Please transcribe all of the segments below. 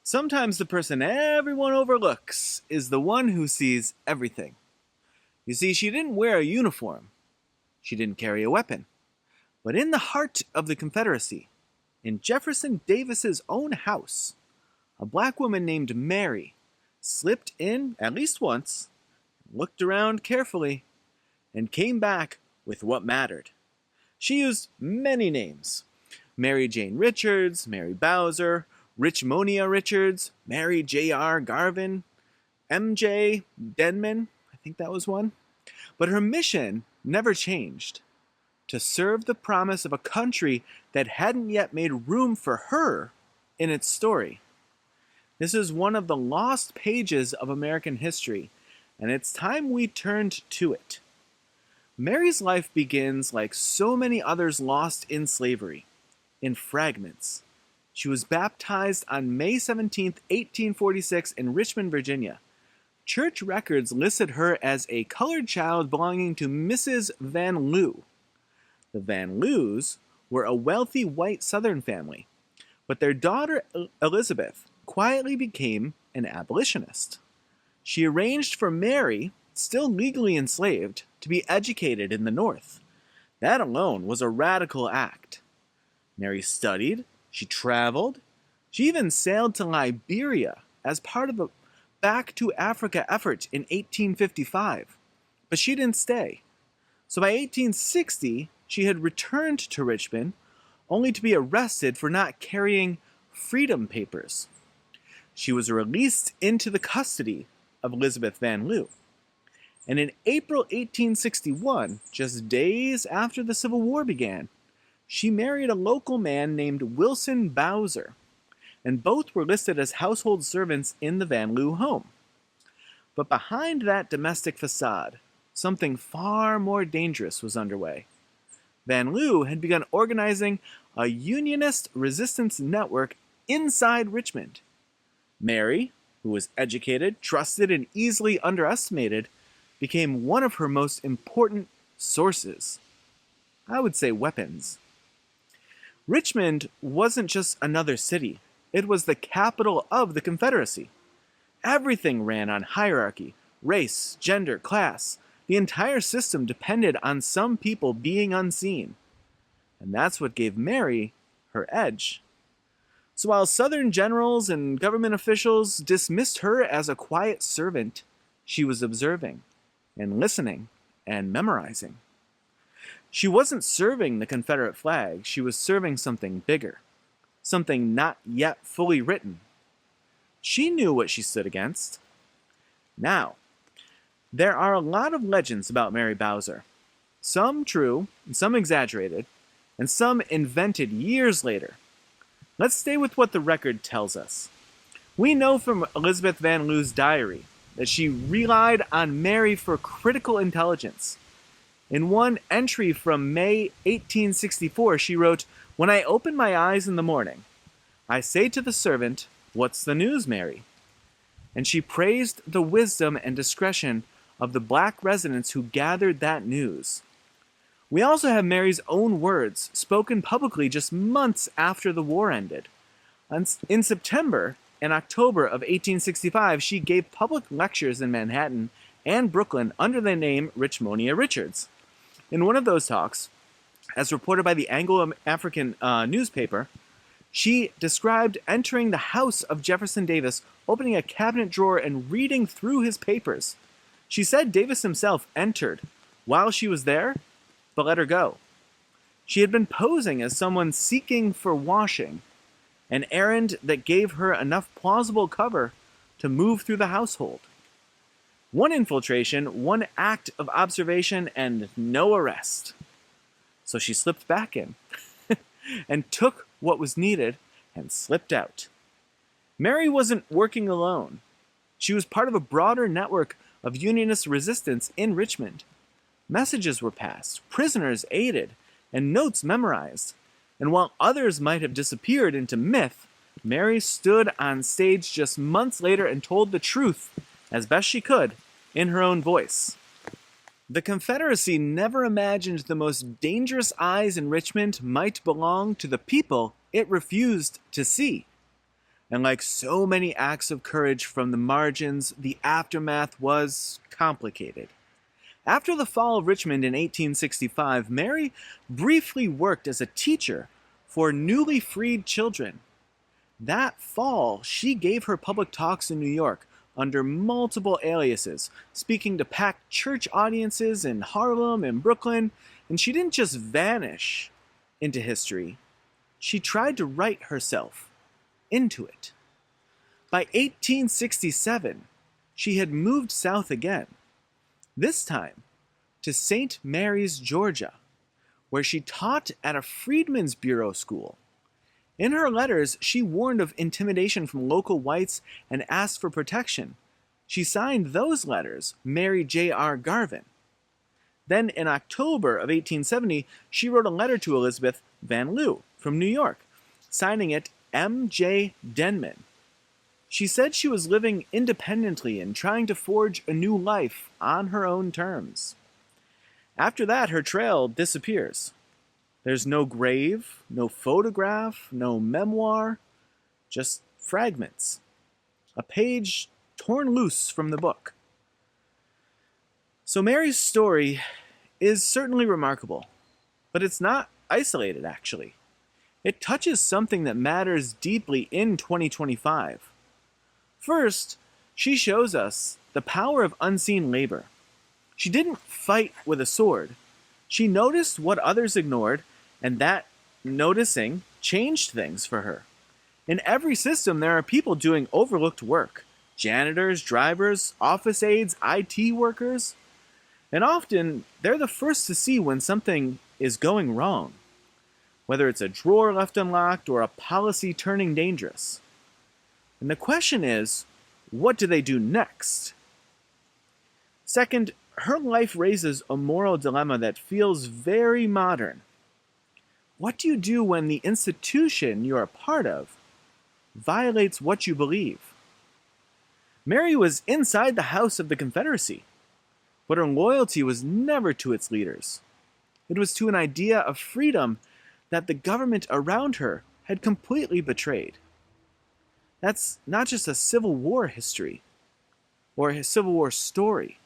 Sometimes the person everyone overlooks is the one who sees everything. You see, she didn't wear a uniform. She didn't carry a weapon. But in the heart of the Confederacy, in Jefferson Davis's own house, a black woman named Mary slipped in at least once, looked around carefully, and came back with what mattered. She used many names: Mary Jane Richards, Mary Bowser, Richmonia Richards, Mary J.R. Garvin, M.J. Denman, I think that was one. But her mission never changed: to serve the promise of a country that hadn't yet made room for her in its story. This is one of the lost pages of American history, and it's time we turned to it. Mary's life begins like so many others lost in slavery, in fragments. She was baptized on May 17, 1846 in Richmond, Virginia. Church records listed her as a colored child belonging to Mrs. Van Loo. The Van Loos were a wealthy white Southern family, but their daughter Elizabeth quietly became an abolitionist. She arranged for Mary, still legally enslaved, to be educated in the North. That alone was a radical act. Mary studied, she traveled, she even sailed to Liberia as part of the Back to Africa effort in 1855, but she didn't stay. So by 1860, she had returned to Richmond, only to be arrested for not carrying freedom papers. She was released into the custody of Elizabeth Van Loo. And in April 1861, just days after the Civil War began, she married a local man named Wilson Bowser, and both were listed as household servants in the Van Loo home. But behind that domestic facade, something far more dangerous was underway. Van Loo had begun organizing a Unionist resistance network inside Richmond. Mary, who was educated, trusted, and easily underestimated, became one of her most important sources. I would say weapons. Richmond wasn't just another city. It was the capital of the Confederacy. Everything ran on hierarchy, race, gender, class. The entire system depended on some people being unseen. And that's what gave Mary her edge. So while Southern generals and government officials dismissed her as a quiet servant, she was observing and listening and memorizing. She wasn't serving the Confederate flag, she was serving something bigger, something not yet fully written. She knew what she stood against. Now, there are a lot of legends about Mary Bowser, some true, and some exaggerated, and some invented years later. Let's stay with what the record tells us. We know from Elizabeth Van Loo's diary that she relied on Mary for critical intelligence. In one entry from May 1864, she wrote, "When I open my eyes in the morning, I say to the servant, 'What's the news, Mary?'" And she praised the wisdom and discretion of the black residents who gathered that news. We also have Mary's own words, spoken publicly just months after the war ended. In September and October of 1865, she gave public lectures in Manhattan and Brooklyn under the name Richmonia Richards. In one of those talks, as reported by the Anglo-African newspaper, she described entering the house of Jefferson Davis, opening a cabinet drawer and reading through his papers. She said Davis himself entered while she was there, but let her go. She had been posing as someone seeking for washing, an errand that gave her enough plausible cover to move through the household. One infiltration, one act of observation, and no arrest. So she slipped back in and took what was needed and slipped out. Mary wasn't working alone. She was part of a broader network of Unionist resistance in Richmond. Messages were passed, prisoners aided, and notes memorized. And while others might have disappeared into myth, Mary stood on stage just months later and told the truth, as best she could, in her own voice. The Confederacy never imagined the most dangerous eyes in Richmond might belong to the people it refused to see. And like so many acts of courage from the margins, the aftermath was complicated. After the fall of Richmond in 1865, Mary briefly worked as a teacher for newly freed children. That fall, she gave her public talks in New York under multiple aliases, speaking to packed church audiences in Harlem and Brooklyn, and she didn't just vanish into history, she tried to write herself into it. By 1867, she had moved south again, this time to St. Mary's, Georgia, where she taught at a Freedmen's Bureau school. In her letters, she warned of intimidation from local whites and asked for protection. She signed those letters Mary J.R. Garvin. Then in October of 1870, she wrote a letter to Elizabeth Van Lew from New York, signing it M.J. Denman. She said she was living independently and trying to forge a new life on her own terms. After that, her trail disappears. There's no grave, no photograph, no memoir, just fragments. A page torn loose from the book. So Mary's story is certainly remarkable, but it's not isolated, actually. It touches something that matters deeply in 2025. First, she shows us the power of unseen labor. She didn't fight with a sword. She noticed what others ignored, and that noticing changed things for her. In every system, there are people doing overlooked work. Janitors, drivers, office aides, IT workers. And often, they're the first to see when something is going wrong, whether it's a drawer left unlocked or a policy turning dangerous. And the question is, what do they do next? Second, her life raises a moral dilemma that feels very modern. What do you do when the institution you're a part of violates what you believe? Mary was inside the house of the Confederacy, but her loyalty was never to its leaders. It was to an idea of freedom that the government around her had completely betrayed. That's not just a Civil War history or a Civil War story.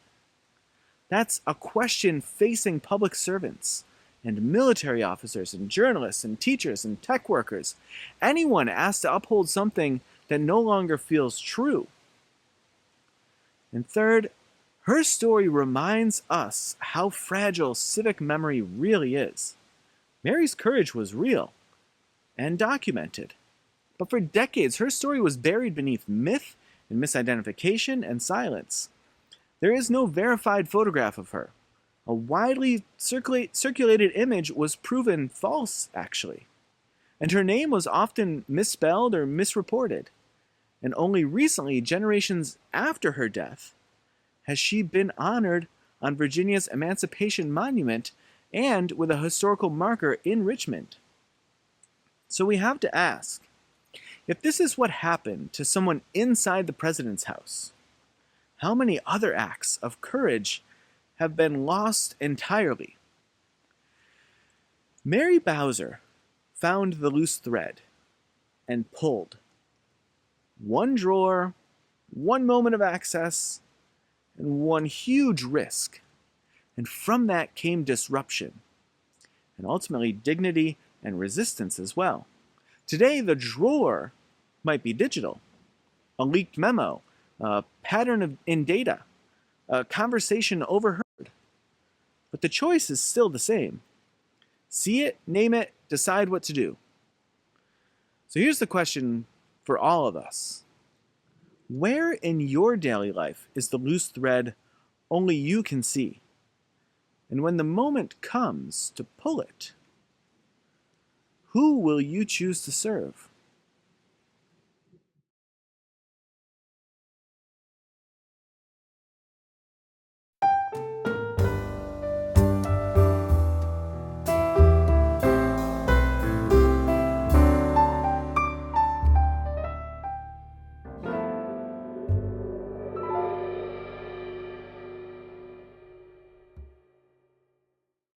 That's a question facing public servants and military officers and journalists and teachers and tech workers. Anyone asked to uphold something that no longer feels true. And third, her story reminds us how fragile civic memory really is. Mary's courage was real and documented. But for decades, her story was buried beneath myth and misidentification and silence. There is no verified photograph of her. A widely circulated image was proven false, actually. And her name was often misspelled or misreported. And only recently, generations after her death, has she been honored on Virginia's Emancipation Monument and with a historical marker in Richmond. So we have to ask, if this is what happened to someone inside the president's house, how many other acts of courage have been lost entirely? Mary Bowser found the loose thread and pulled. One drawer, one moment of access, and one huge risk. And from that came disruption, and ultimately dignity and resistance as well. Today, the drawer might be digital, a leaked memo, a pattern in data, a conversation overheard. But the choice is still the same. See it, name it, decide what to do. So here's the question for all of us. Where in your daily life is the loose thread only you can see? And when the moment comes to pull it, who will you choose to serve?